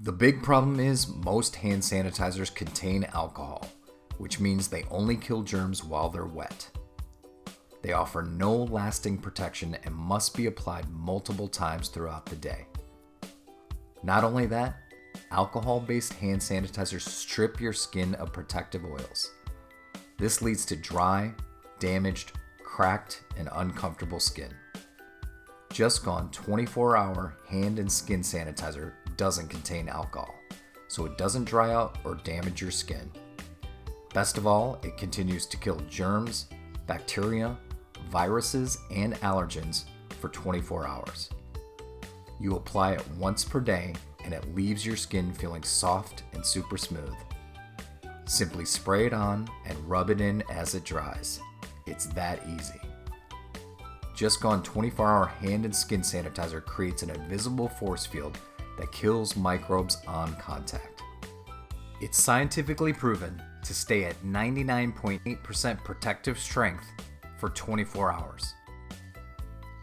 The big problem is most hand sanitizers contain alcohol, which means they only kill germs while they're wet. They offer no lasting protection and must be applied multiple times throughout the day. Not only that, alcohol-based hand sanitizers strip your skin of protective oils. This leads to dry, damaged, cracked, and uncomfortable skin. JustGone 24-hour hand and skin sanitizer doesn't contain alcohol, so it doesn't dry out or damage your skin. Best of all, it continues to kill germs, bacteria, viruses, and allergens for 24 hours. You apply it once per day and it leaves your skin feeling soft and super smooth. Simply spray it on and rub it in as it dries. It's that easy. JustGone 24-hour hand and skin sanitizer creates an invisible force field that kills microbes on contact. It's scientifically proven to stay at 99.8% protective strength for 24 hours.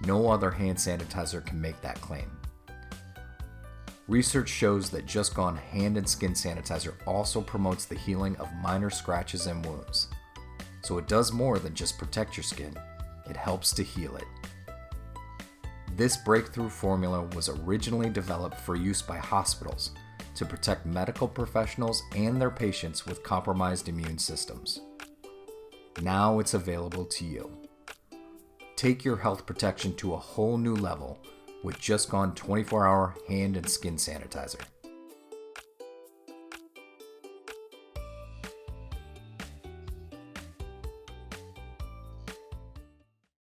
No other hand sanitizer can make that claim. Research shows that JustGone hand and skin sanitizer also promotes the healing of minor scratches and wounds. So it does more than just protect your skin, it helps to heal it. This breakthrough formula was originally developed for use by hospitals to protect medical professionals and their patients with compromised immune systems. Now it's available to you. Take your health protection to a whole new level with JustGone 24-hour hand and skin sanitizer.